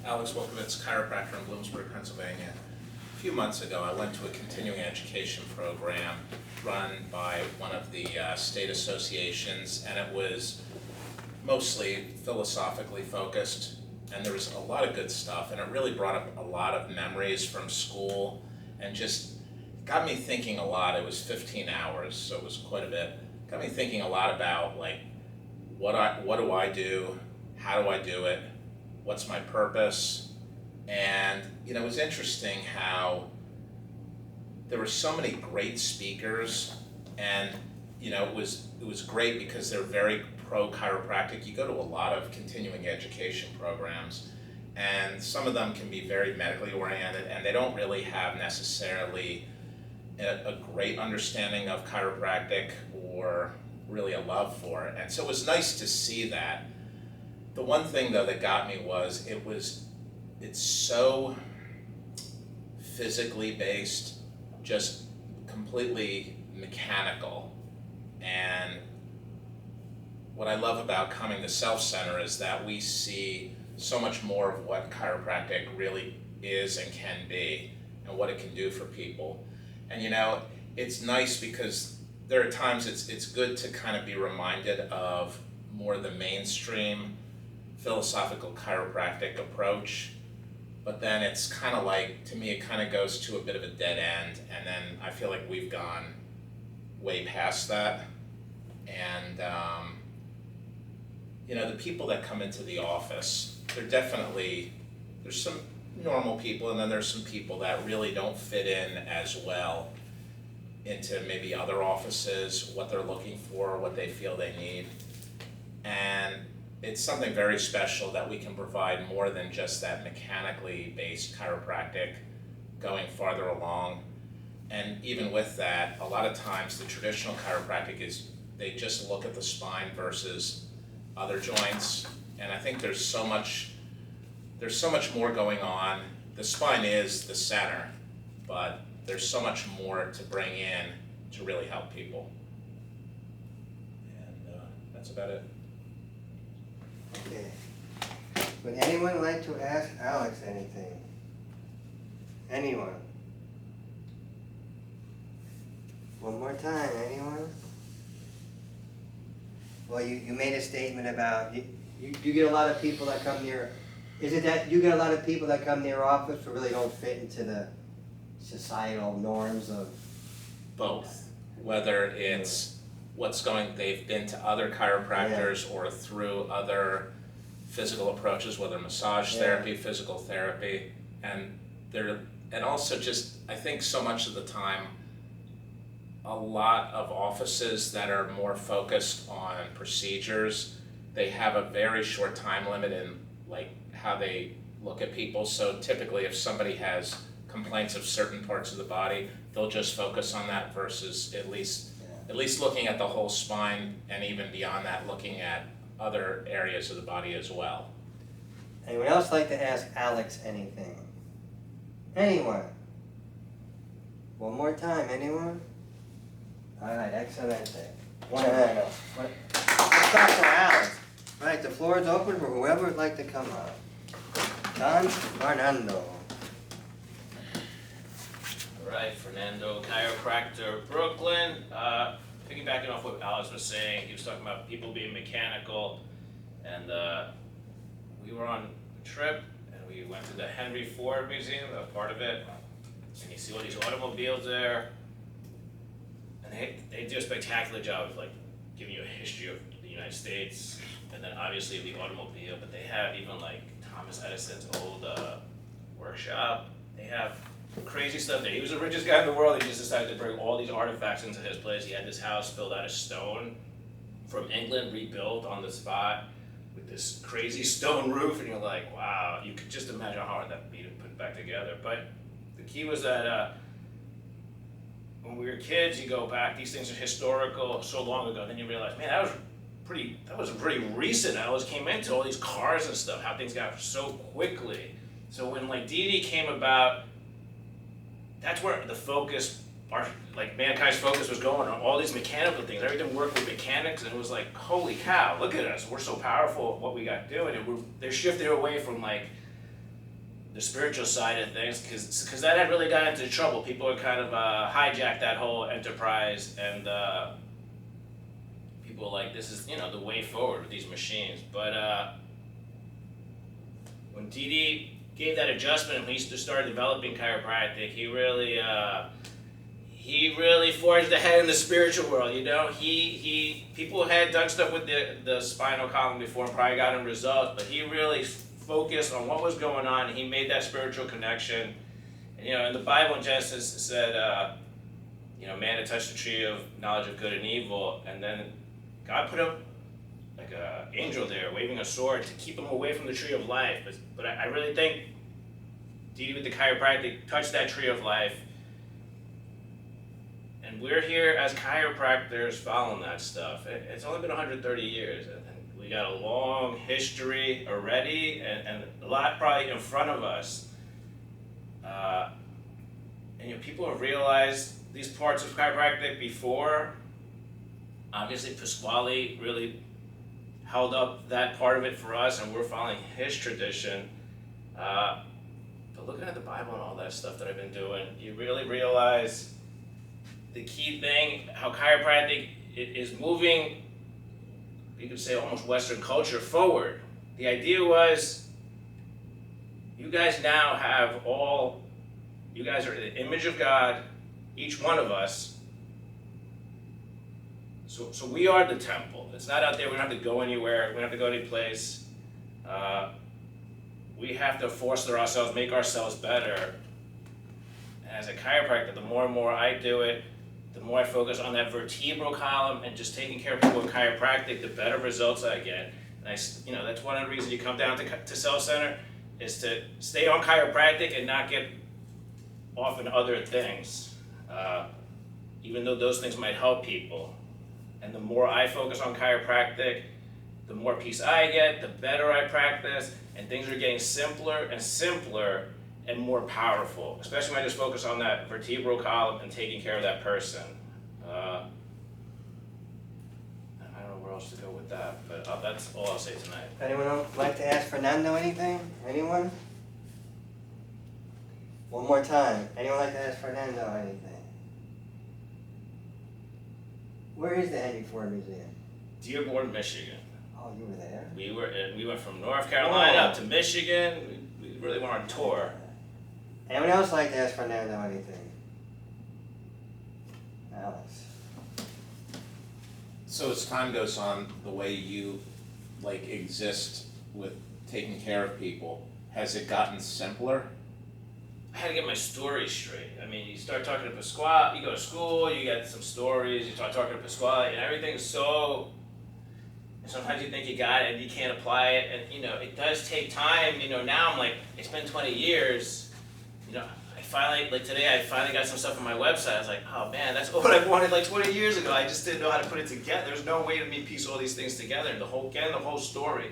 Alex Wolkowitz, chiropractor in Bloomsburg, Pennsylvania. A few months ago, I went to a continuing education program run by one of the state associations, and it was mostly philosophically focused, and there was a lot of good stuff, and it really brought up a lot of memories from school, and just got me thinking a lot. It was 15 hours, so it was quite a bit. Got me thinking a lot about like what do I do, how do I do it, what's my purpose, and it was interesting how there were so many great speakers, and it was great because they're very pro chiropractic. You go to a lot of continuing education programs, and some of them can be very medically oriented, and they don't really have necessarily a great understanding of chiropractic or really a love for it. And so it was nice to see that. The one thing though that got me was it's so physically based, just completely mechanical. And what I love about coming to Self Center is that we see so much more of what chiropractic really is and can be, and what it can do for people. And it's nice because there are times it's good to kind of be reminded of more the mainstream philosophical chiropractic approach, but then it's kind of like, to me, it kind of goes to a bit of a dead end, and then I feel like we've gone way past that. And the people that come into the office, there's some normal people, and then there's some people that really don't fit in as well into maybe other offices, what they're looking for, what they feel they need. And it's something very special that we can provide more than just that mechanically based chiropractic, going farther along. And even with that, a lot of times the traditional chiropractic is they just look at the spine versus other joints. And I think there's so much more going on. The spine is the center, but there's so much more to bring in to really help people. And that's about it. Okay. Would anyone like to ask Alex anything? Anyone? One more time, anyone? Well, you made a statement about, you get a lot of people that come near, is it that you get a lot of people that come to your office who really don't fit into the societal norms of? Both. Whether it's they've been to other chiropractors or through other physical approaches, whether massage therapy, physical therapy, and also just, I think so much of the time, a lot of offices that are more focused on procedures, they have a very short time limit in like how they look at people. So typically if somebody has complaints of certain parts of the body, they'll just focus on that versus at least looking at the whole spine, and even beyond that, looking at other areas of the body as well. Anyone else like to ask Alex anything? Anyone? One more time, anyone? All right, excellent. One hand up. Let's start for Alex. All right, the floor is open for whoever would like to come up. Don Fernando. Right, Fernando, chiropractor, Brooklyn. Piggybacking off what Alex was saying, he was talking about people being mechanical, and we were on a trip, and we went to the Henry Ford Museum, a part of it, and you see all these automobiles there, and they do a spectacular job of like giving you a history of the United States, and then obviously the automobile, but they have even like Thomas Edison's old workshop. They have crazy stuff there. He was the richest guy in the world. He just decided to bring all these artifacts into his place. He had this house filled out of stone from England, rebuilt on the spot with this crazy stone roof, and you're like, wow, you could just imagine how hard that would be to put back together. But the key was that when we were kids, you go back, these things are historical so long ago, then you realize, man, that was pretty recent. I always came into all these cars and stuff, how things got so quickly. So when like DD came about, that's where the focus, mankind's focus was going on all these mechanical things. Everything worked with mechanics, and it was like, holy cow, look at us, we're so powerful at what we got doing. And they're shifting away from like the spiritual side of things, because that had really gotten into trouble. People had kind of hijacked that whole enterprise, and people were like, this is, the way forward with these machines. But when Didi gave that adjustment and we started developing chiropractic, he really forged ahead in the spiritual world. People had done stuff with the spinal column before and probably gotten results, but he really focused on what was going on. He made that spiritual connection. And, in the Bible in Genesis it said, man had touched the tree of knowledge of good and evil, and then God put up like an angel there waving a sword to keep him away from the tree of life. But I really think Didi with the chiropractic touched that tree of life. And we're here as chiropractors following that stuff. It's only been 130 years. And we got a long history already, and a lot probably in front of us. And people have realized these parts of chiropractic before. Obviously, Pasquale really held up that part of it for us, and we're following his tradition. But looking at the Bible and all that stuff that I've been doing, you really realize the key thing, how chiropractic is moving, you could say almost Western culture forward. The idea was, you guys now have you guys are the image of God, each one of us. So we are the temple. It's not out there, we don't have to go anywhere, we don't have to go any place. We have to foster ourselves, make ourselves better. And as a chiropractor, the more and more I do it, the more I focus on that vertebral column and just taking care of people with chiropractic, the better results I get. And that's one of the reasons you come down to Self Center, is to stay on chiropractic and not get off in other things, even though those things might help people. And the more I focus on chiropractic, the more peace I get, the better I practice, and things are getting simpler and simpler and more powerful, especially when I just focus on that vertebral column and taking care of that person. I don't know where else to go with that, but that's all I'll say tonight. Anyone else like to ask Fernando anything? Anyone? One more time. Anyone like to ask Fernando anything? Where is the Henry Ford Museum? Dearborn, Michigan. Oh, you were there? We went from North Carolina up to Michigan. We really went on tour. Anyone else like to ask Fernando anything? Alex. So as time goes on, the way you exist with taking care of people, has it gotten simpler? I had to get my story straight. I mean, you start talking to Pasquale, you go to school, you get some stories, you start talking to Pasquale, and everything's so. Sometimes you think you got it and you can't apply it, and it does take time. Now I'm like, it's been 20 years. Today I finally got some stuff on my website. I was like, oh man, that's what I wanted 20 years ago. I just didn't know how to put it together. There's no way to piece all these things together. The whole story.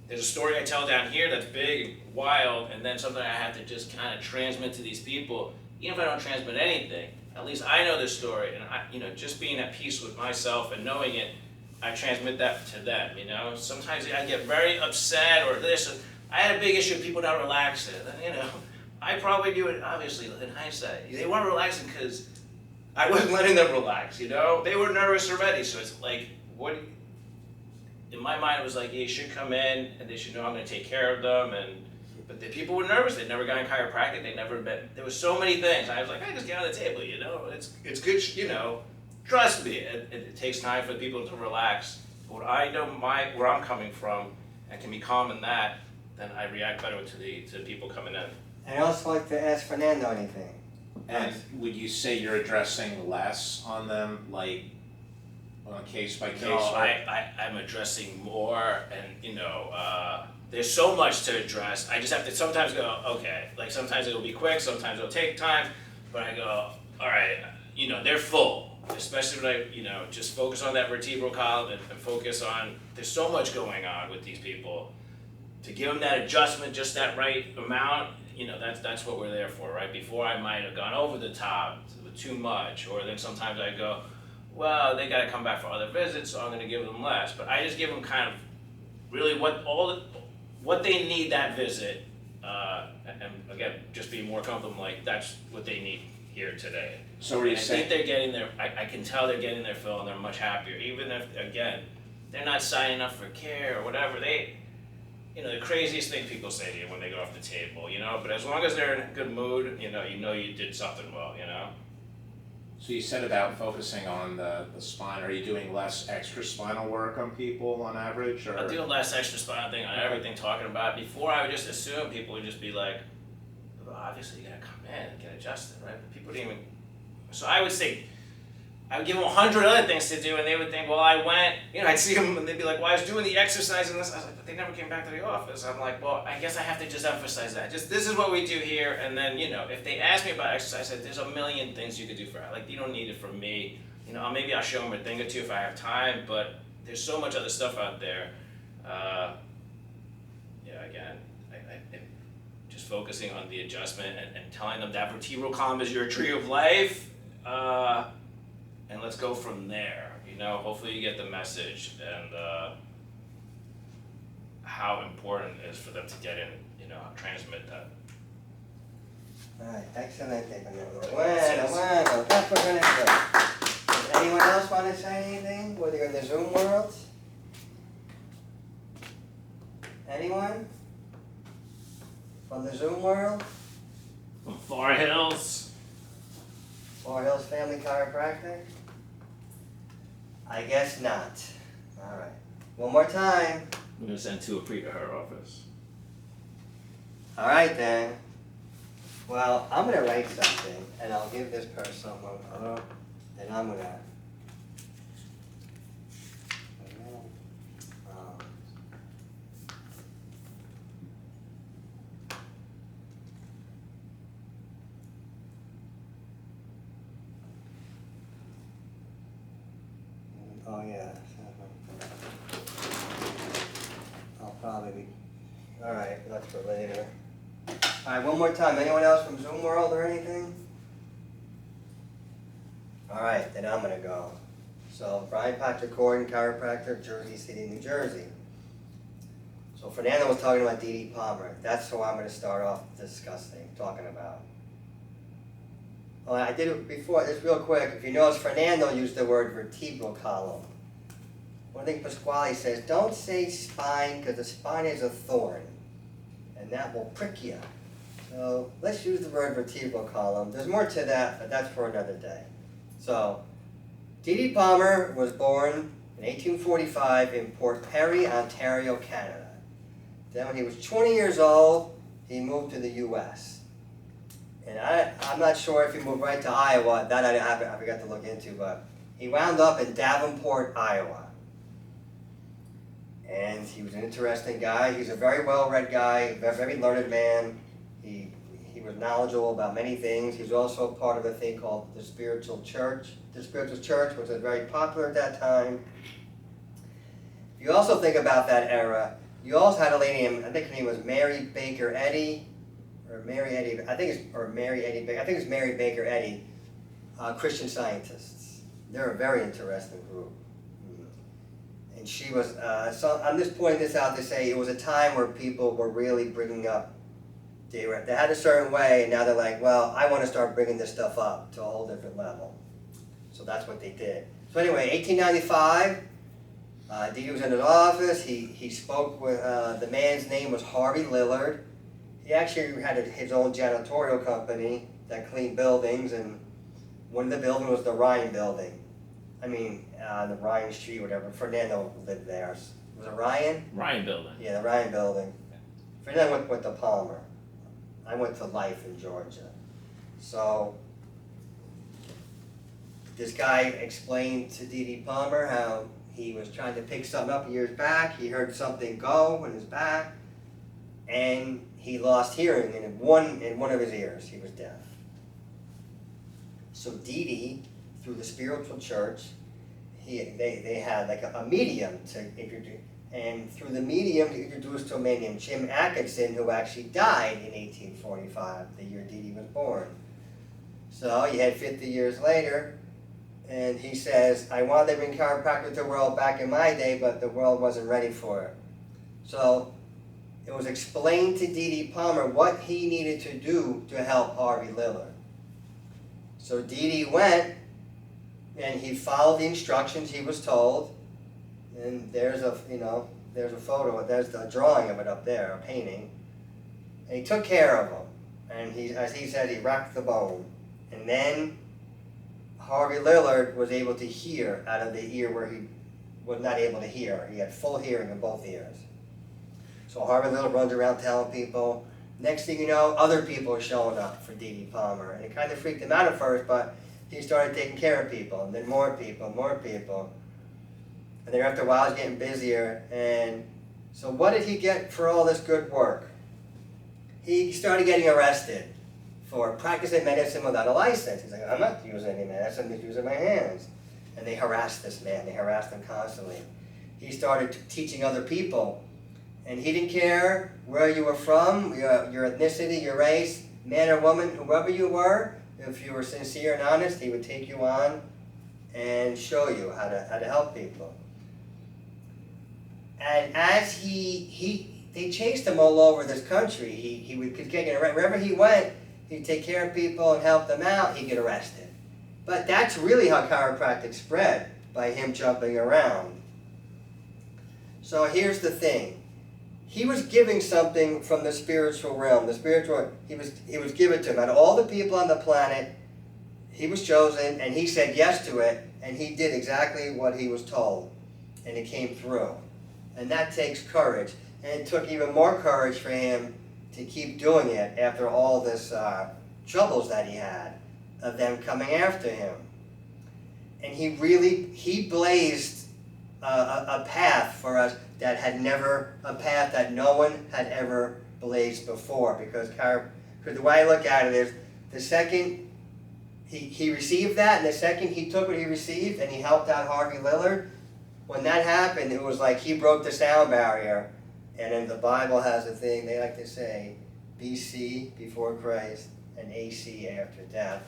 There's a story I tell down here that's big, wild, and then something I have to just kind of transmit to these people. Even if I don't transmit anything, at least I know this story, and just being at peace with myself and knowing it, I transmit that to them. Sometimes I get very upset or this. I had a big issue with people not relaxing. I probably do it, obviously, in hindsight. They weren't relaxing because I wasn't letting them relax, They were nervous already, so it's like, in my mind, it was like, you should come in, and they should know I'm going to take care of them, but the people were nervous. They'd never gotten chiropractic. They'd never been, there was so many things. I was like, I just get on the table, It's good, trust me, it takes time for people to relax. But when I know where I'm coming from, and can be calm in that, then I react better to the people coming in. Anyone else like to ask Fernando anything? And would you say you're addressing less on them, on a case by case? No, I'm addressing more, and there's so much to address. I just have to sometimes go, okay, sometimes it'll be quick, sometimes it'll take time, but I go, all right, they're full, especially when I, just focus on that vertebral column and focus on, there's so much going on with these people. To give them that adjustment, just that right amount, that's what we're there for, right? Before I might have gone over the top with too much, or then sometimes I go, well, they got to come back for other visits, so I'm going to give them less. But I just give them kind of really what they need that visit, and again, just be more comfortable, like, that's what they need here today. So are you I think saying, they're getting their, I can tell they're getting their fill and they're much happier, even if, again, they're not signing up for care or whatever, the craziest thing people say to you when they get off the table, but as long as they're in a good mood, you know you did something well, so you said about focusing on the spine, are you doing less extra spinal work on people on average, or? I do less extra spinal thing on everything talking about. Before I would just assume people would just be like, well, obviously you gotta come in and get adjusted, right? But people didn't even, so I would say, I would give them 100 other things to do, and they would think, well, I went, I'd see them, and they'd be like, well, I was doing the exercise and this. I was like, but they never came back to the office. I'm like, well, I guess I have to just emphasize that. Just, this is what we do here, and then, if they ask me about exercise, there's a million things you could do for it. Like, you don't need it from me. Maybe I'll show them a thing or two if I have time, but there's so much other stuff out there. Again, I just focusing on the adjustment and telling them that vertebral column is your tree of life. And let's go from there. Hopefully you get the message and how important it is for them to get in, transmit that. Alright, excellent. Bueno, that's what we're gonna do. Does anyone else want to say anything, whether you're in the Zoom world? Anyone? From the Zoom world? From Far Hills. Far Hills Family Chiropractic? I guess not. Alright. One more time. I'm gonna send two or three to her office. Alright then. Well, I'm gonna write something and I'll give this person one, and I'm gonna oh yeah. I'll probably be, alright, that's for later. Alright, one more time. Anyone else from Zoom World or anything? Alright, then I'm gonna go. So, Brian Patrick Gordon, chiropractor, Jersey City, New Jersey. So, Fernando was talking about Dee Dee Palmer. That's who I'm gonna start off talking about. Oh, I did it before, just real quick. If you notice, Fernando used the word vertebral column. One thing Pasquale says, don't say spine, because the spine is a thorn, and that will prick you. So let's use the word vertebral column. There's more to that, but that's for another day. So, Dee Dee Palmer was born in 1845 in Port Perry, Ontario, Canada. Then when he was 20 years old, he moved to the U.S. And I'm not sure if he moved right to Iowa. That I forgot to look into, but he wound up in Davenport, Iowa. And he was an interesting guy. He's a very well-read guy, very learned man. He was knowledgeable about many things. He was also part of a thing called the Spiritual Church. The Spiritual Church was very popular at that time. You also think about that era. You also had a lady named, I think her name was Mary Baker Eddy, or Mary Eddy. I think it's Mary Baker Eddy. Christian Scientists. They're a very interesting group. And she was, so I'm just pointing this out to say it was a time where people were really bringing up, they had a certain way, and now they're like, well, I want to start bringing this stuff up to a whole different level. So that's what they did. So anyway, 1895, Dee Dee was in his office. He spoke with, the man's name was Harvey Lillard. He actually had his own janitorial company that cleaned buildings, and one of the buildings was the Ryan Building. The Ryan Street, whatever. Fernando lived there. Was it Ryan? Ryan Building. Yeah, the Ryan Building. Fernando went to Palmer. I went to Life in Georgia. So, this guy explained to Dee Dee Palmer how he was trying to pick something up years back. He heard something go in his back, and he lost hearing in one of his ears. He was deaf. So Dee Dee, through the Spiritual Church, they had like a medium to introduce, and through the medium he introduced to a man named Jim Atkinson, who actually died in 1845, the year Dee Dee was born. So you had 50 years later, and he says, I wanted to bring chiropractic to the world back in my day, but the world wasn't ready for it. So it was explained to D.D. Palmer what he needed to do to help Harvey Lillard. So D.D. went and he followed the instructions he was told, and there's a photo, there's the drawing of it up there, a painting, and he took care of him, and as he said, he rocked the bone, and then Harvey Lillard was able to hear out of the ear where he was not able to hear. He had full hearing in both ears. So Harvey Lillard runs around telling people. Next thing you know, other people are showing up for D.D. Palmer. And it kind of freaked him out at first, but he started taking care of people, and then more people, more people. And then after a while, he's getting busier. And so what did he get for all this good work? He started getting arrested for practicing medicine without a license. He's like, I'm not using any medicine, I'm just using my hands. And they harassed this man, they harassed him constantly. He started teaching other people. And he didn't care where you were from, your ethnicity, your race, man or woman, whoever you were. If you were sincere and honest, he would take you on and show you how to help people. And as they chased him all over this country. He would get arrested. Wherever he went, he'd take care of people and help them out, he'd get arrested. But that's really how chiropractic spread, by him jumping around. So here's the thing. He was giving something from the spiritual realm. He was given to him. Out of all the people on the planet, he was chosen, and he said yes to it, and he did exactly what he was told, and it came through. And that takes courage. And it took even more courage for him to keep doing it after all this troubles that he had of them coming after him. And he blazed a path for us a path that no one had ever blazed before. Because the way I look at it is, the second he received that, and the second he took what he received and he helped out Harvey Lillard, when that happened, it was like he broke the sound barrier. And then the Bible has a thing, they like to say, BC, before Christ, and AC, after death.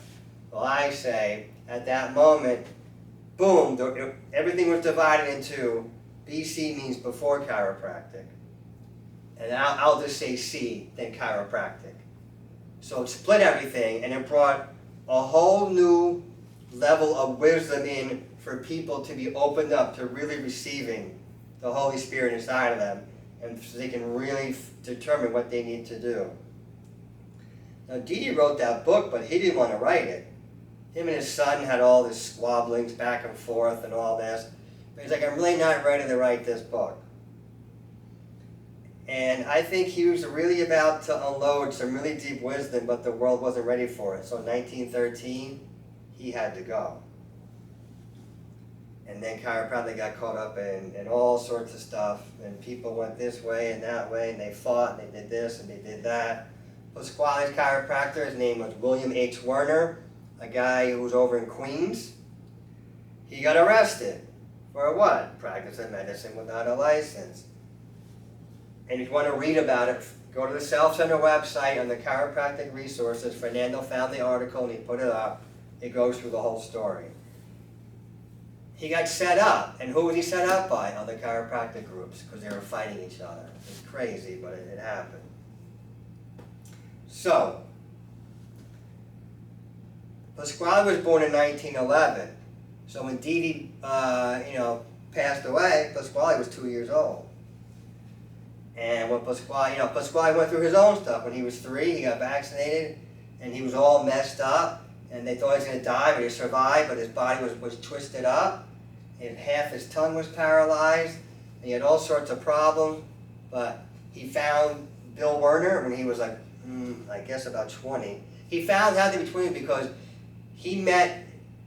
Well, I say, at that moment, boom, everything was divided into, BC means before chiropractic. And I'll just say C, then chiropractic. So it split everything, and it brought a whole new level of wisdom in for people to be opened up to really receiving the Holy Spirit inside of them, and so they can really determine what they need to do. Now, D.D. wrote that book, but he didn't want to write it. Him and his son had all this squabblings back and forth and all this. But he's like, I'm really not ready to write this book. And I think he was really about to unload some really deep wisdom, but the world wasn't ready for it. So in 1913, he had to go. And then chiropractic got caught up in all sorts of stuff, and people went this way and that way, and they fought, and they did this, and they did that. Pasquale's chiropractor, his name was William H. Werner, a guy who was over in Queens. He got arrested for what? Practicing medicine without a license. And if you want to read about it, go to the Self Center website on the chiropractic resources. Fernando found the article and he put it up. It goes through the whole story. He got set up, and who was he set up by? Other chiropractic groups, because they were fighting each other. It's crazy, but it happened. So, Pasquale was born in 1911. So when D.D. passed away, Pasquale was 2 years old. And when Pasquale went through his own stuff. When he was 3, he got vaccinated, and he was all messed up, and they thought he was going to die, but he survived, but his body was twisted up. And half his tongue was paralyzed, and he had all sorts of problems, but he found Bill Werner when he was like, I guess about 20. He found out to be 20 because he met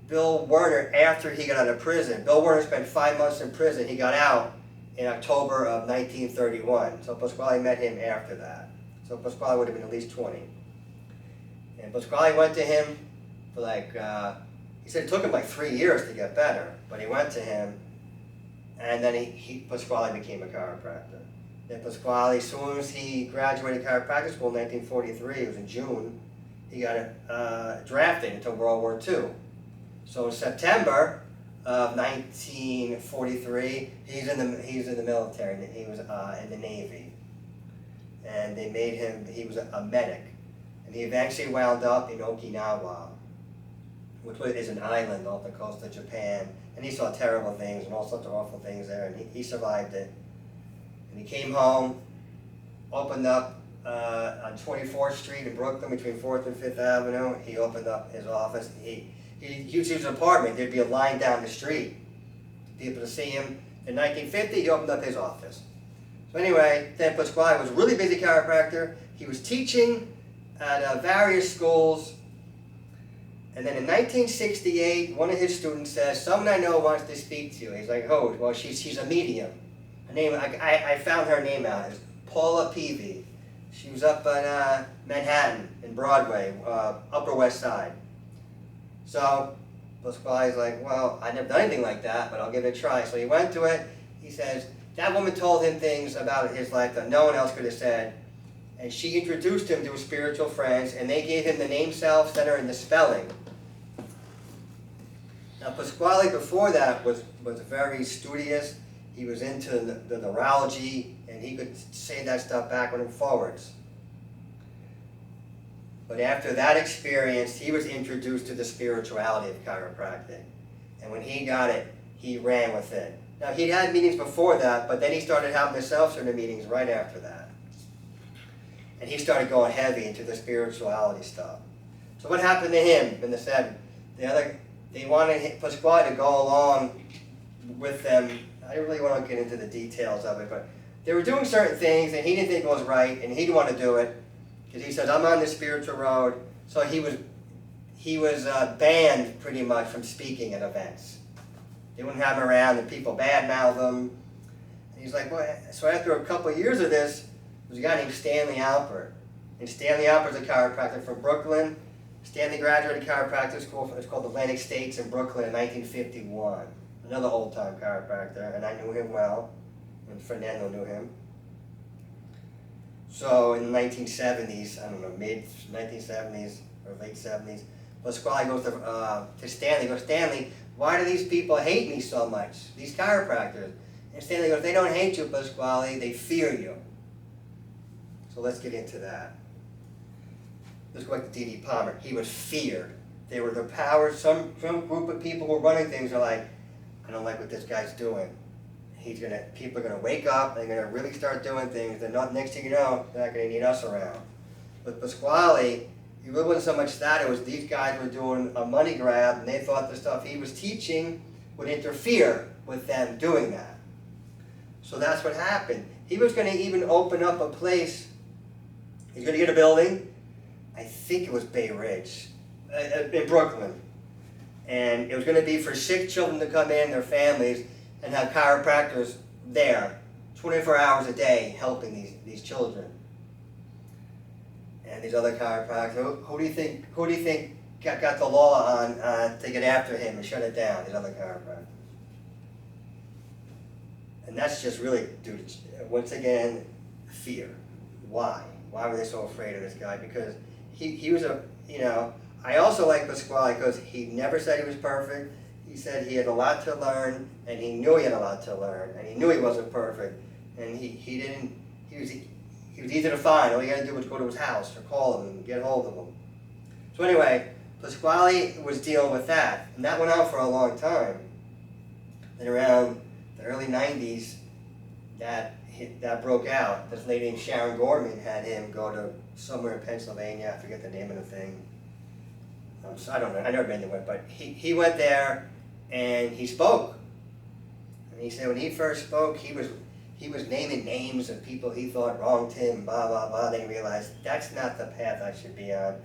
Bill Werner after he got out of prison. Bill Werner spent 5 months in prison. He got out in October of 1931. So Pasquale met him after that. So Pasquale would have been at least 20. And Pasquale went to him for he said it took him like 3 years to get better. But he went to him, and then Pasquale became a chiropractor. Then Pasquale, as soon as he graduated chiropractic school in 1943, it was in June, he got drafted into World War II. So in September of 1943, he's in the military. He was in the Navy. and they made him, he was a medic. And he eventually wound up in Okinawa, which is an island off the coast of Japan. And he saw terrible things and all sorts of awful things there, and he survived it. And he came home, opened up on 24th Street in Brooklyn between 4th and 5th Avenue. He opened up his office. He used his apartment. There'd be a line down the street to be able to see him. In 1950, he opened up his office. So anyway, Dan Pasquale was a really busy chiropractor. He was teaching at various schools. And then in 1968, one of his students says, "Someone I know wants to speak to you." He's like, "Oh, well, she's a medium." Her name, I found her name out. It's Paula Peavy. She was up on Manhattan in Broadway, Upper West Side. So Pasquale's like, "Well, I've never done anything like that, but I'll give it a try." So he went to it. He says, that woman told him things about his life that no one else could have said. And she introduced him to his spiritual friends, and they gave him the name, self, center, and the spelling. Now, Pasquale before that was very studious. He was into the neurology, and he could say that stuff backward and forwards. But after that experience, he was introduced to the spirituality of chiropractic. And when he got it, he ran with it. Now, he'd had meetings before that, but then he started having the self-center meetings right after that. And he started going heavy into the spirituality stuff. So what happened to him in the 70s? They wanted Pasquale to go along with them. I don't really want to get into the details of it, but they were doing certain things, and he didn't think it was right, and he didn't want to do it, because he said, "I'm on the spiritual road." So he was banned pretty much from speaking at events. They wouldn't have him around, and people badmouth him. And he's like, "Well," so after a couple of years of this, there was a guy named Stanley Alpert. And Stanley Alpert's a chiropractor from Brooklyn. Stanley graduated chiropractic school. It's called Atlantic States in Brooklyn in 1951. Another old-time chiropractor, and I knew him well, and Fernando knew him. So in the 1970s, I don't know, mid-1970s or late 70s, Pasquale goes to Stanley. He goes, "Stanley, why do these people hate me so much, these chiropractors?" And Stanley goes, "They don't hate you, Pasquale, they fear you." So let's get into that. Let's go back to D.D. Palmer. He was feared. They were the power. Some group of people who were running things are like, "I don't like what this guy's doing. People are gonna wake up. They're gonna really start doing things. They're not. Next thing you know, they're not gonna need us around." But Pasquale, it really wasn't so much that. It was these guys were doing a money grab, and they thought the stuff he was teaching would interfere with them doing that. So that's what happened. He was gonna even open up a place. He's gonna get a building. I think it was Bay Ridge, in Brooklyn. And it was going to be for sick children to come in, their families, and have chiropractors there, 24 hours a day, helping these children. And these other chiropractors, who do you think got the law on to get after him and shut it down? These other chiropractors. And that's just really due to, once again, fear. Why? Why were they so afraid of this guy? Because he was I also like Pasquale because he never said he was perfect. He said he had a lot to learn, and he knew he had a lot to learn, and he knew he wasn't perfect, and he was easy to find. All you got to do was go to his house or call him and get hold of him. So anyway, Pasquale was dealing with that, and that went on for a long time. Then around the early 90s, that broke out. This lady named Sharon Gorman had him go to somewhere in Pennsylvania. I forget the name of the thing. So I don't know. I never been to it, but he went there and he spoke. And he said when he first spoke, he was naming names of people he thought wronged him. Blah blah blah. Then he realized that's not the path I should be on.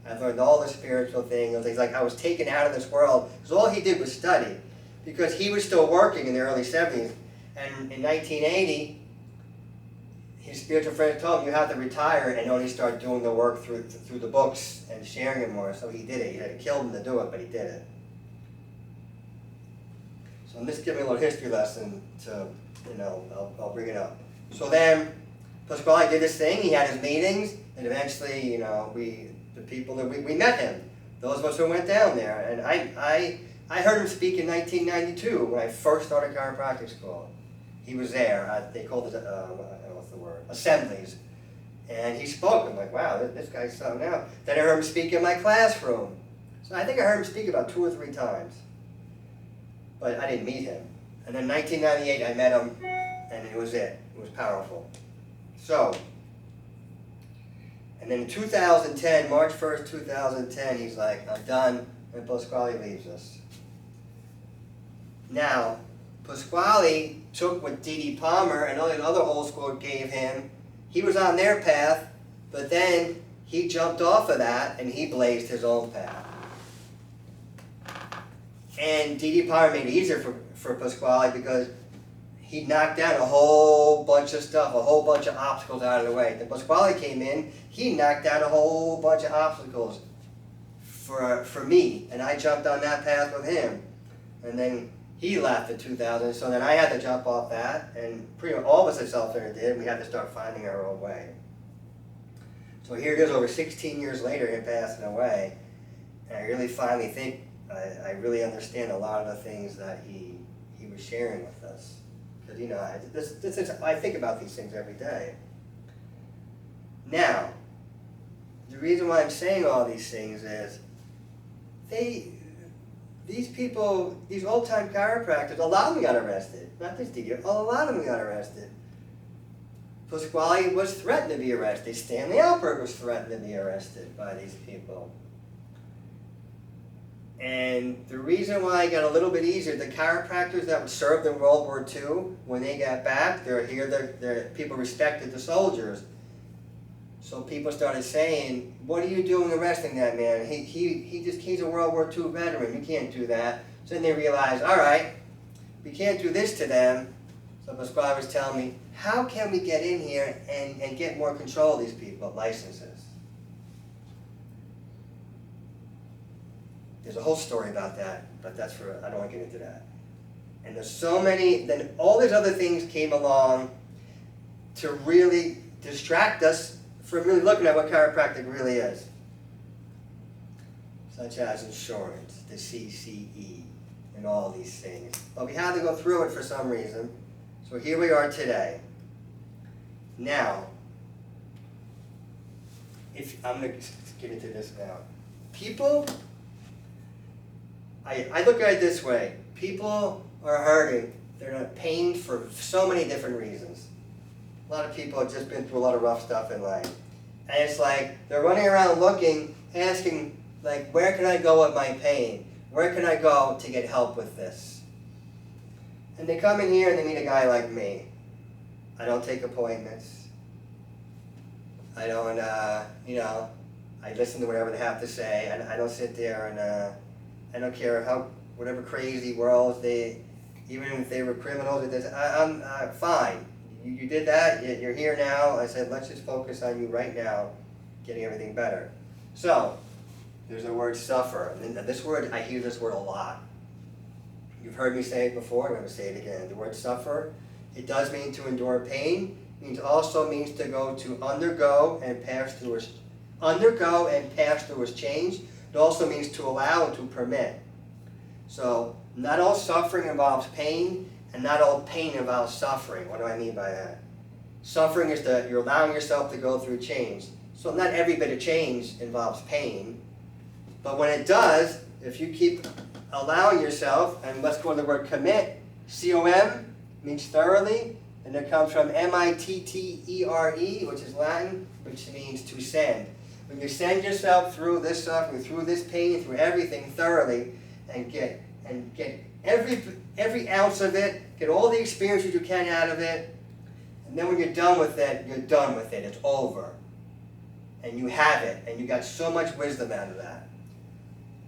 I've learned all the spiritual things. He's like, I was taken out of this world because all he did was study, because he was still working in the early 70s, and in 1980. His spiritual friend told him, "You have to retire and only start doing the work through the books and sharing it more." So he did it. He had to kill him to do it, but he did it. So I'm just giving a little history lesson to, I'll bring it up. So then Pasquale did this thing. He had his meetings, and eventually, the people that we met him. Those of us who went down there, and I heard him speak in 1992 when I first started chiropractic school. He was there. They called it, what's the word? Assemblies And he spoke. I'm like, wow, this guy's something else. Then I heard him speak in my classroom. So I think I heard him speak about 2 or 3 times. But I didn't meet him. And then 1998, I met him, and it was it. It was powerful. So, and then in 2010, March 1st, 2010, he's like, I'm done, and Pasquale leaves us. Now, Pasquale took what D.D. Palmer and all the other old school gave him. He was on their path, but then he jumped off of that and he blazed his own path. And D.D. Palmer made it easier for Pasquale because he knocked down a whole bunch of stuff, a whole bunch of obstacles out of the way. Then Pasquale came in, he knocked down a whole bunch of obstacles for me, and I jumped on that path with him. And then he left in 2000, so then I had to jump off that, and pretty much all of us at Self Center did, and we had to start finding our own way. So here it is over 16 years later, him passing away, and I really finally think I really understand a lot of the things that he was sharing with us. Because, you know, I think about these things every day. Now, the reason why I'm saying all these things is these people, these old-time chiropractors, a lot of them got arrested. Not this DD, a lot of them got arrested. Pasquale was threatened to be arrested. Stanley Alpert was threatened to be arrested by these people. And the reason why it got a little bit easier, the chiropractors that served in World War II, when they got back, people respected the soldiers. So people started saying, what are you doing arresting that man? He's a World War II veteran, you can't do that. So then they realized, all right, we can't do this to them. So Pasquale was telling me, how can we get in here and get more control of these people, licenses? There's a whole story about that, but I don't want to get into that. And there's so many, then all these other things came along to really distract us from really looking at what chiropractic really is. Such as insurance, the CCE, and all these things. But we had to go through it for some reason. So here we are today. Now, I'm going to get into this now. People, I look at it this way. People are hurting. They're in pain for so many different reasons. A lot of people have just been through a lot of rough stuff in life. And it's like, they're running around looking, asking, like, where can I go with my pain? Where can I go to get help with this? And they come in here and they meet a guy like me. I don't take appointments. I don't, I listen to whatever they have to say. And I don't sit there and, I don't care whatever crazy worlds even if they were criminals, I'm fine. You did that, you're here now. I said, let's just focus on you right now, getting everything better. So, there's the word suffer. And this word, I hear this word a lot. You've heard me say it before, I'm going to say it again. The word suffer, it does mean to endure pain. It also means to undergo and pass through a change. It also means to allow and to permit. So, not all suffering involves pain, and not all pain involves suffering. What do I mean by that? Suffering is that you're allowing yourself to go through change. So not every bit of change involves pain. But when it does, if you keep allowing yourself, and let's go to the word commit, C-O-M means thoroughly, and it comes from M-I-T-T-E-R-E, which is Latin, which means to send. When you send yourself through this suffering, through this pain, through everything thoroughly, and get every ounce of it, get all the experiences you can out of it, and then when you're done with it, you're done with it, it's over. And you have it, and you got so much wisdom out of that.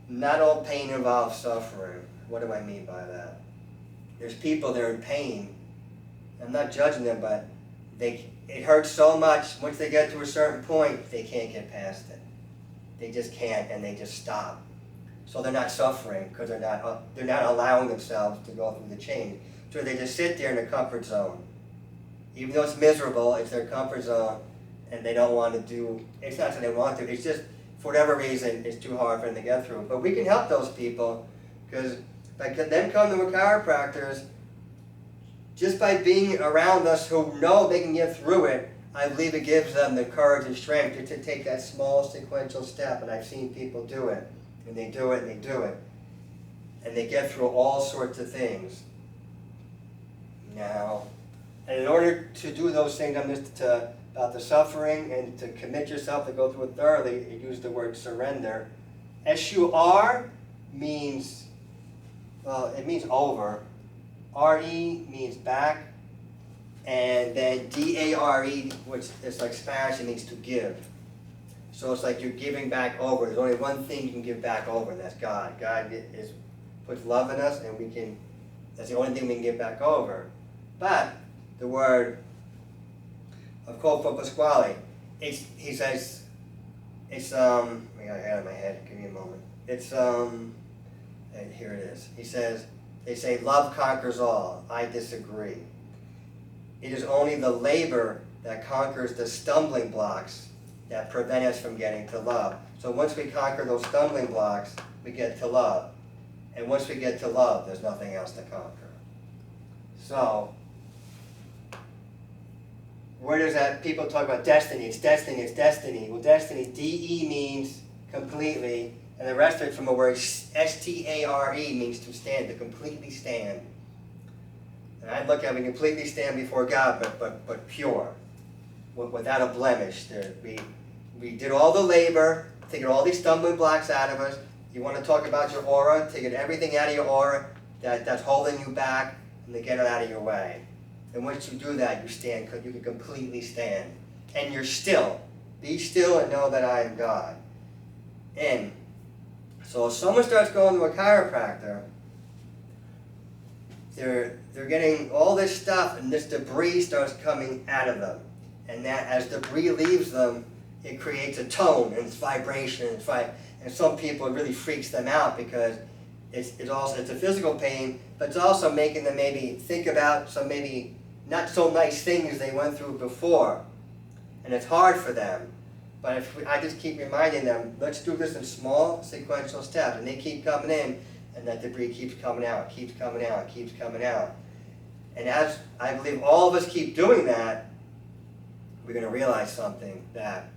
Not all pain involves suffering. What do I mean by that? There's people that are in pain. I'm not judging them, but it hurts so much, once they get to a certain point, they can't get past it. They just can't, and they just stop. So they're not suffering, because they're not allowing themselves to go through the change. So they just sit there in their comfort zone. Even though it's miserable, it's their comfort zone, and they don't want to do, it's not that they want to, it's just, for whatever reason, it's too hard for them to get through. But we can help those people, because by them coming to chiropractors, just by being around us who know they can get through it, I believe it gives them the courage and strength to take that small sequential step, and I've seen people do it, and they do it, and they do it, and they get through all sorts of things. Now, and in order to do those things, about the suffering and to commit yourself to go through it thoroughly, you use the word surrender. S-U-R means, well, it means over. R-E means back. And then D-A-R-E, which is like Spanish, it means to give. So it's like you're giving back over. There's only one thing you can give back over, and that's God. God puts love in us, and that's the only thing we can give back over. But the word of Colpo Pasquale, he says, I got it out of my head, give me a moment. And here it is. He says, they say love conquers all. I disagree. It is only the labor that conquers the stumbling blocks that prevent us from getting to love. So once we conquer those stumbling blocks, we get to love. And once we get to love, there's nothing else to conquer. So, where does that, people talk about destiny, it's destiny, it's destiny. Well, destiny, D-E means completely, and the rest of it from a word, S-T-A-R-E means to stand, to completely stand. And I'd look at it, we completely stand before God, but pure, without a blemish. We did all the labor, taking all these stumbling blocks out of us. You want to talk about your aura, taking everything out of your aura that's holding you back, and to get it out of your way. And once you do that, you stand, you can completely stand. And you're still. Be still and know that I am God. And so if someone starts going to a chiropractor, they're getting all this stuff, and this debris starts coming out of them. And that as debris leaves them, it creates a tone and it's vibration and some people it really freaks them out because it's a physical pain, but it's also making them maybe think about some maybe not so nice things they went through before. And it's hard for them. But I just keep reminding them, let's do this in small sequential steps, and they keep coming in, and that debris keeps coming out, keeps coming out, keeps coming out. And as I believe all of us keep doing that, we're going to realize something, that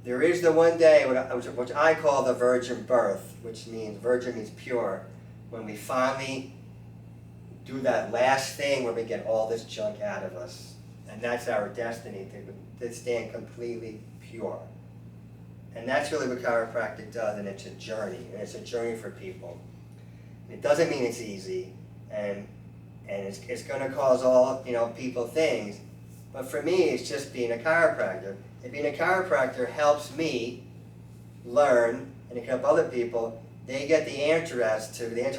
there is the one day, which I call the virgin birth, which means, virgin means pure, when we finally do that last thing where we get all this junk out of us. And that's our destiny, to stand completely pure. And that's really what chiropractic does, and it's a journey, and it's a journey for people. It doesn't mean it's easy, and it's going to cause all people things, but for me, it's just being a chiropractor. And being a chiropractor helps me learn, and it can help other people. They get the answer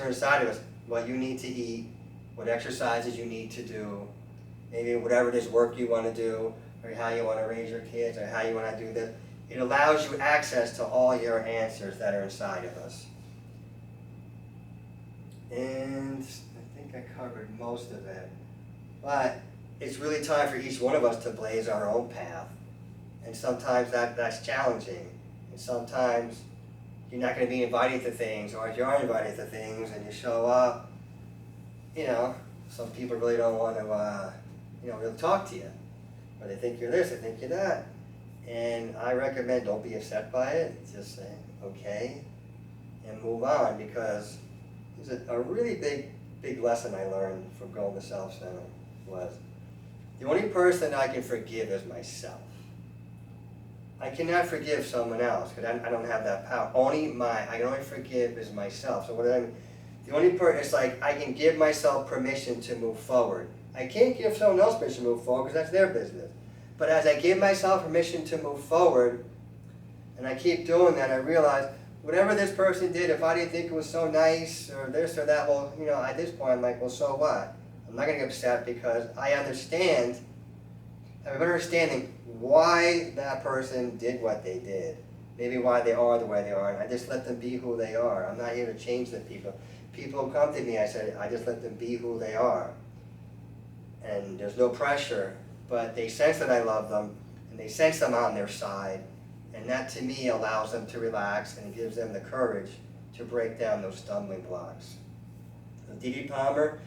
inside of us, what you need to eat, what exercises you need to do, maybe whatever it is, work you want to do, or how you want to raise your kids, or how you want to do this. It allows you access to all your answers that are inside of us. And I think I covered most of it. But it's really time for each one of us to blaze our own path. And sometimes that's challenging. And sometimes you're not going to be invited to things, or if you are invited to things and you show up, some people really don't want to, really talk to you. Or they think you're this, they think you're that. And I recommend don't be upset by it. Just say, okay, and move on, because there's a really big lesson I learned from going to Self-Center was the only person I can forgive is myself. I cannot forgive someone else because I don't have that power. I can only forgive is myself. So the only person, it's like I can give myself permission to move forward. I can't give someone else permission to move forward because that's their business. But as I give myself permission to move forward, and I keep doing that, I realize whatever this person did, if I didn't think it was so nice or this or that, well, at this point I'm like, well, so what? I'm not going to get upset because I understand, I have an understanding why that person did what they did. Maybe why they are the way they are, and I just let them be who they are. I'm not here to change the people. People who come to me, I just let them be who they are. And there's no pressure, but they sense that I love them, and they sense I'm on their side, and that to me allows them to relax and gives them the courage to break down those stumbling blocks. D.D. Palmer,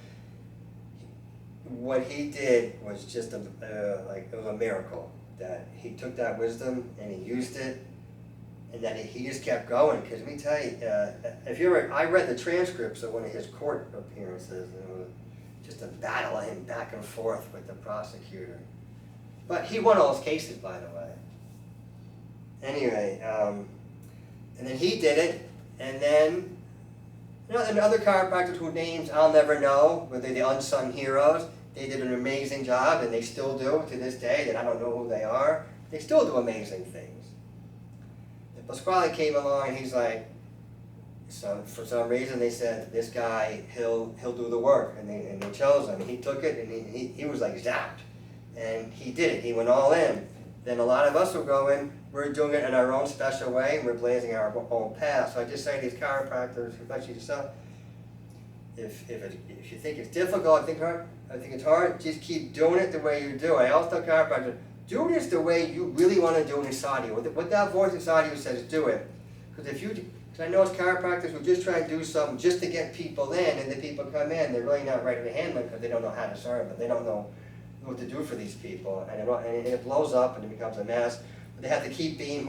what he did was just like it was a miracle that he took that wisdom and he used it, and that he just kept going. Because let me tell you, if you ever, I read the transcripts of one of his court appearances, and it was just a battle of him back and forth with the prosecutor. But he won all his cases, by the way. Anyway, and then he did it, and then and other chiropractors whose names I'll never know, but they're the unsung heroes. They did an amazing job, and they still do to this day, that I don't know who they are. They still do amazing things. And Pasquale came along, and he's like, so for some reason they said, this guy, he'll do the work, and they chose him. He took it, and he was like zapped. And he did it, he went all in. Then a lot of us will go in, we're doing it in our own special way, and we're blazing our own path. So I just say to these chiropractors, especially yourself, if you think it's difficult, I think it's hard, just keep doing it the way you do it. I also tell chiropractors, do this the way you really want to do it inside of you. What that voice inside of you says, do it. Because I know as chiropractors who just try and do something just to get people in, and the people come in, they're really not ready to handle it because they don't know how to serve it. They don't know what to do for these people, and it blows up and it becomes a mess. But they have to keep being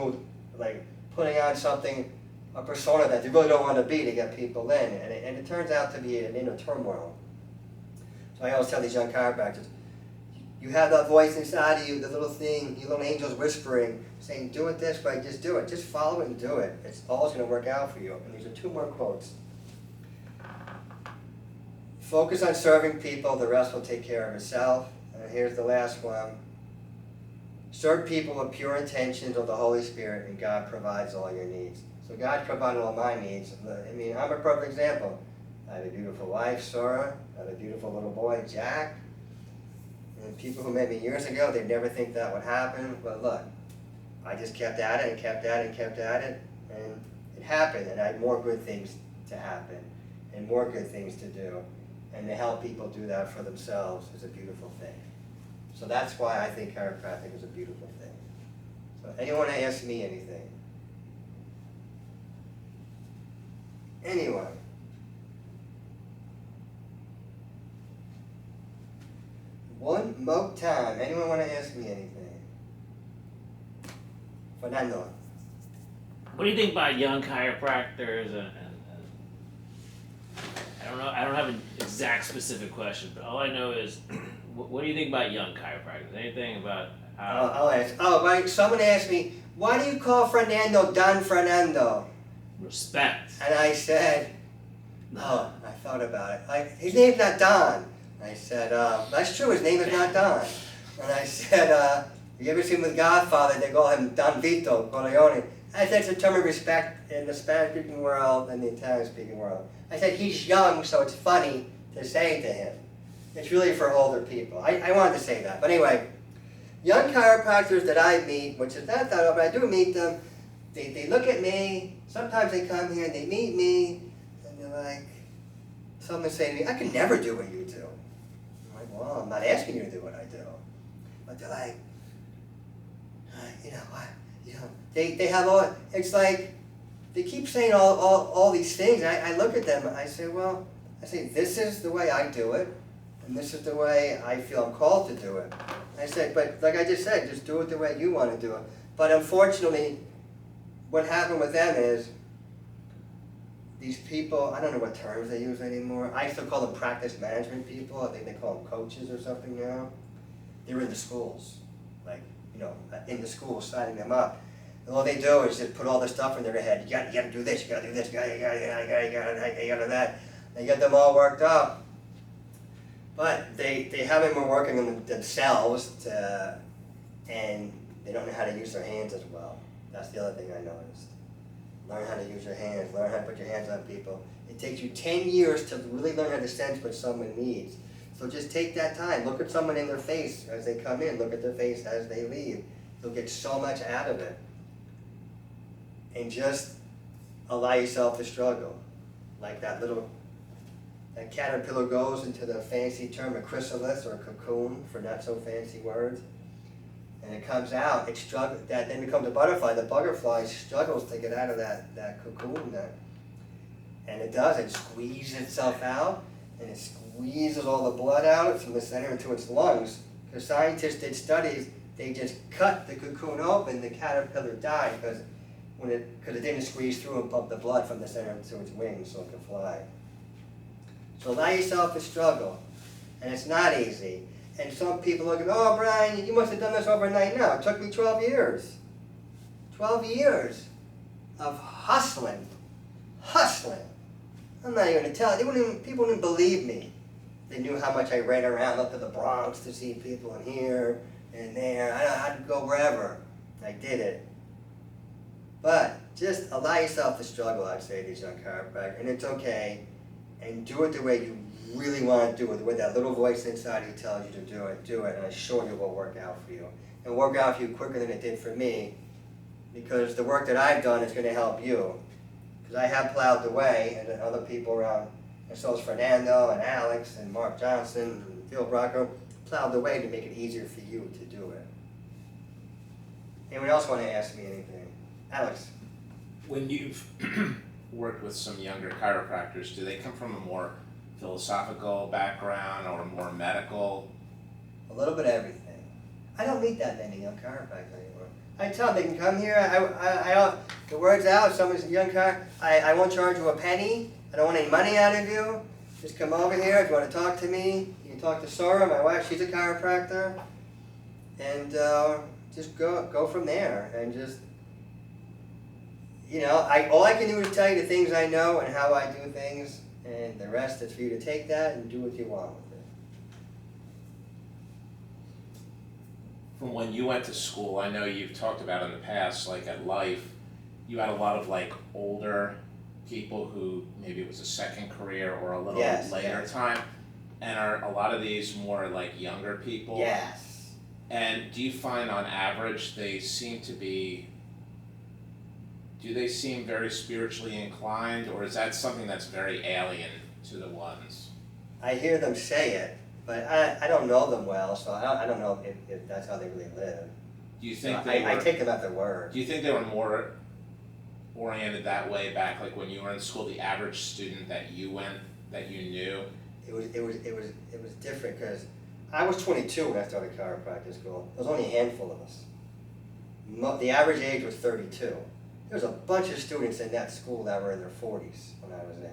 putting on something, a persona that they really don't want to be to get people in, and it turns out to be an inner turmoil. So I always tell these young chiropractors, you have that voice inside of you, the little thing, your little angel's whispering, saying, do it this way, just do it, just follow it and do it. It's always going to work out for you. And these are two more quotes. Focus on serving people, the rest will take care of itself. And here's the last one. Serve people with pure intentions of the Holy Spirit, and God provides all your needs. So God provided all my needs. I mean, I'm a perfect example. I have a beautiful wife, Sora. I have a beautiful little boy, Jack. And people who met me years ago, they'd never think that would happen. But look, I just kept at it and kept at it and kept at it. And it happened, and I had more good things to happen and more good things to do. And to help people do that for themselves is a beautiful thing. So that's why I think chiropractic is a beautiful thing. So anyone ask me anything? Anyone? One more time. Anyone want to ask me anything? Fernando. What do you think about young chiropractors and I don't have an exact specific question, but all I know is, what do you think about young chiropractors? Anything about how... I'll ask. Oh, right. Someone asked me, why do you call Fernando Don Fernando? Respect. And I said, oh, I thought about it. His name's not Don. I said, that's true, his name is not Don. And I said, you ever seen with Godfather, they call him Don Vito Corleone. I said, it's a term of respect in the Spanish-speaking world and the Italian-speaking world. I said, he's young, so it's funny to say to him. It's really for older people. I wanted to say that. But anyway, young chiropractors that I meet, which is not that often, I do meet them, they look at me, sometimes they come here and they meet me, and they're like, someone say to me, I can never do what you do. I'm like, well, I'm not asking you to do what I do. But they're like, they have all, it's like, they keep saying all these things, and I look at them, I say, this is the way I do it, and this is the way I feel I'm called to do it. I said, but like I just said, just do it the way you want to do it. But unfortunately, what happened with them is, these people, I don't know what terms they use anymore. I used to call them practice management people. I think they call them coaches or something now. They're in the schools, in the schools, signing them up. And all they do is just put all this stuff in their head. You gotta do this, you gotta do this, you gotta that. They get them all worked up. But they haven't been working on themselves, and they don't know how to use their hands as well. That's the other thing I noticed. Learn how to use your hands, learn how to put your hands on people. It takes you 10 years to really learn how to sense what someone needs. So just take that time, look at someone in their face as they come in, look at their face as they leave. You'll get so much out of it. And just allow yourself to struggle. Like that caterpillar goes into the fancy term of chrysalis or cocoon for not so fancy words. And it comes out, that then becomes a butterfly. The butterfly struggles to get out of that cocoon. And it does, it squeezes itself out, and it squeezes all the blood out from the center into its lungs. The scientists did studies, they just cut the cocoon open, the caterpillar died because it didn't squeeze through and pump the blood from the center into its wings so it could fly. So allow yourself to struggle, and it's not easy. And some people look at, oh Brian, you must have done this overnight. No, it took me 12 years. 12 years of hustling. I'm not even going to tell you, people wouldn't believe me. They knew how much I ran around up to the Bronx to see people in here and there. I'd go wherever. I did it. But just allow yourself to struggle, I'd say, these young chiropractors, and it's okay. And do it the way you really want to do it, the way that little voice inside you tells you to do it, and I'm sure it will work out for you. And work out for you quicker than it did for me, because the work that I've done is going to help you. Because I have plowed the way, and then other people around, and so is Fernando, and Alex, and Mark Johnson, and Phil Bracco, plowed the way to make it easier for you to do it. Anyone else want to ask me anything? Alex? When you've worked with some younger chiropractors, do they come from a more philosophical background or more medical? A little bit of everything. I don't meet that many young chiropractors anymore. I tell them they can come here. The word's out. Someone's a young I won't charge you a penny. I don't want any money out of you. Just come over here if you want to talk to me. You can talk to Sora, my wife. She's a chiropractor, and just go from there. And just all I can do is tell you the things I know and how I do things, and the rest is for you to take that and do what you want with it. From when you went to school, I know you've talked about in the past, like at Life, you had a lot of like older people who maybe it was a second career or a little later time, and are a lot of these more like younger people? Yes. And do you find on average they seem very spiritually inclined, or is that something that's very alien to the ones? I hear them say it, but I don't know them well, so I don't know if that's how they really live. Do you think so I take them at their word. Do you think they were more oriented that way back, like when you were in school, the average student that you knew? It was different because I was 22 when I started chiropractic school. There was only a handful of us. The average age was 32. There was a bunch of students in that school that were in their 40s when I was in.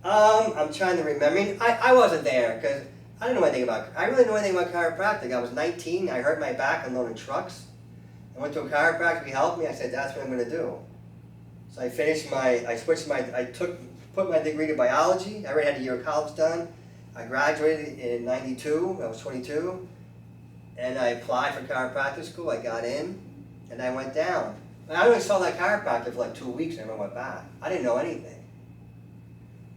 I'm trying to remember. I mean, I wasn't there because I didn't know anything about. I really didn't know anything about chiropractic. I was 19. I hurt my back unloading trucks. I went to a chiropractor. He helped me. I said, "That's what I'm going to do." So I put my degree to biology. I already had a year of college done. I graduated in '92. I was 22, and I applied for chiropractic school. I got in, and I went down. And I only saw that chiropractor for like 2 weeks, and I never went back. I didn't know anything.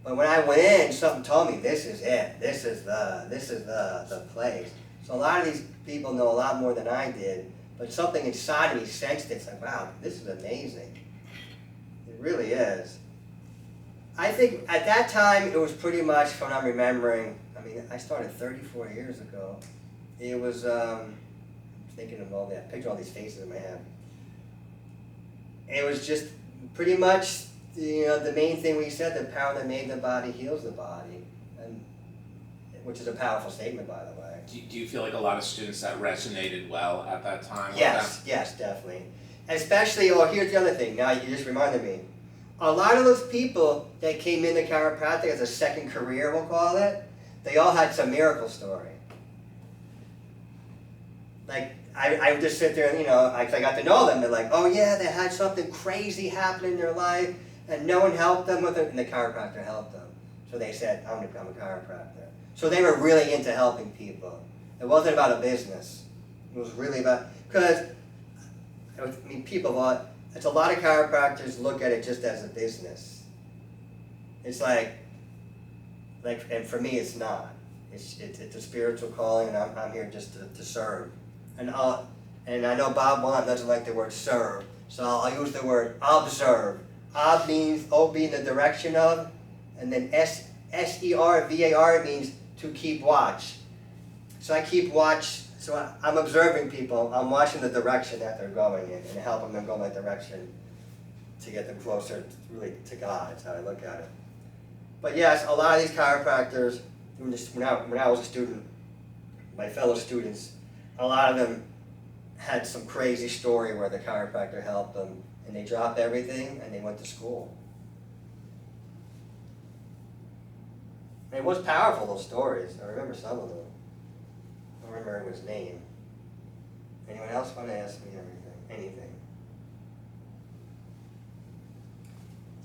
But when I went in, something told me this is it. This is the place. So a lot of these people know a lot more than I did, but something inside of me sensed it. It's like, wow, this is amazing. It really is. I think at that time it was pretty much, from what I'm remembering, I mean, I started 34 years ago. It was, I'm thinking of all that, picture all these faces in my head. It was just pretty much, the main thing we said, the power that made the body heals the body, and which is a powerful statement, by the way. Do you feel like a lot of students that resonated well at that time? Yes, definitely. Especially, here's the other thing, now you just reminded me. A lot of those people that came into chiropractic as a second career, we'll call it, they all had some miracle story. Like, I would just sit there and, I got to know them. They're like, oh yeah, they had something crazy happen in their life, and no one helped them with it, and the chiropractor helped them. So they said, I'm going to become a chiropractor. So they were really into helping people. It wasn't about a business. It was really about, because, people thought, it's a lot of chiropractors look at it just as a business. It's like, and for me, it's not. It's a spiritual calling, and I'm here just to serve. And I know Bob Wand doesn't like the word serve, so I'll use the word observe. Ob means be in the direction of, and then SERVAR means to keep watch. So I keep watch. So I'm observing people. I'm watching the direction that they're going in and helping them go in that direction to get them closer, really, to God. That's how I look at it. But yes, a lot of these chiropractors, when I was a student, my fellow students, a lot of them had some crazy story where the chiropractor helped them and they dropped everything and they went to school. And it was powerful, those stories. I remember some of them. I don't remember his name. Anyone else want to ask me anything?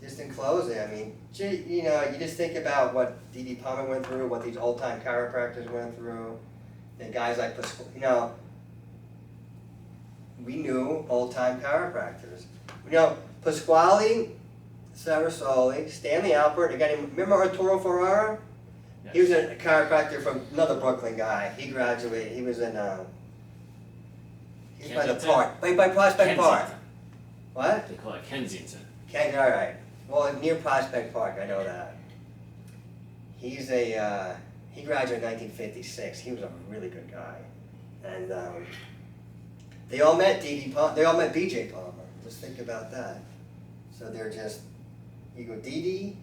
Just in closing, I mean, you know, you just think about what D.D. Palmer went through, what these old-time chiropractors went through, and guys like Pasquale, you know, we knew old-time chiropractors. You know, Pasquale Sarasoli, Stanley Alpert, a guy named, remember Arturo Ferrara? Yes. He was a chiropractor from another Brooklyn guy. He graduated, he was in, he's by the Kensington? park, by Prospect Park. Kensington. What? They call it Kensington. All right. Well, near Prospect Park, I know that. He's a, he graduated in 1956. He was a really good guy. And they all met D.D. Palmer, they all met B.J. Palmer. Just think about that. So they're just, you go D.D.,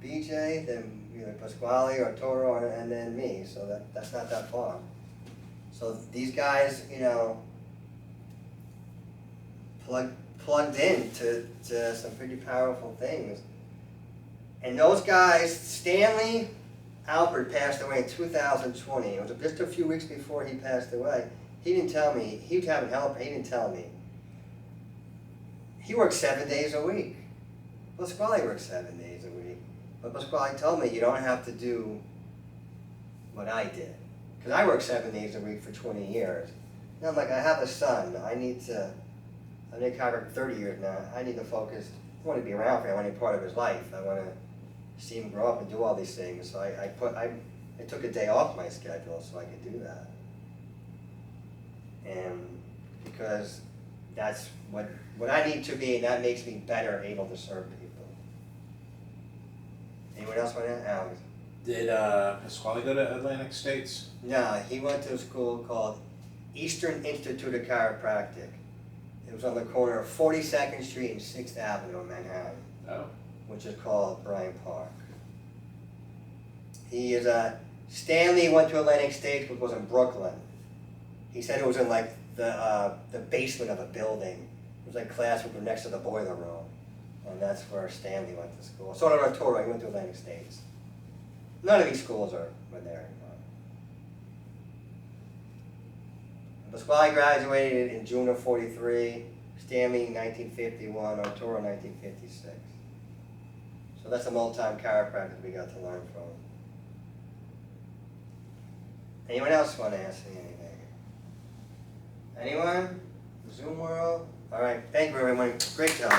B.J., then either Pasquale or Toro, and then me. So that's not that far. So these guys, you know, plugged in to some pretty powerful things. And those guys, Stanley Alpert passed away in 2020. It was just a few weeks before he passed away. He didn't tell me, he was having help, he didn't tell me. He worked 7 days a week. Pasquale worked 7 days a week. But Pasquale told me, you don't have to do what I did. Because I worked 7 days a week for 20 years. And I'm like, I have a son, I've been a chiropractor for 30 years now. I need to focus, I want to be around for him, I want to be part of his life. I want to see him grow up and do all these things. So I took a day off my schedule so I could do that. And because that's what I need to be, and that makes me better able to serve people. Anyone else want to? Alex? Did Pasquale go to Atlantic States? No, he went to a school called Eastern Institute of Chiropractic. It was on the corner of 42nd Street and 6th Avenue in Manhattan, Oh. which is called Bryant Park. He is Stanley went to Atlantic States, which was in Brooklyn. He said it was in like the basement of a building. It was like classroom next to the boiler room, and that's where Stanley went to school. So did Arturo. He went to Atlantic States. None of these schools were there anymore. Pasquale graduated in June of '43. Stanley 1951. Arturo 1956. So that's some old-time chiropractors we got to learn from. Anyone else want to ask me anything? Anyone? Zoom world? All right. Thank you, everyone. Great job.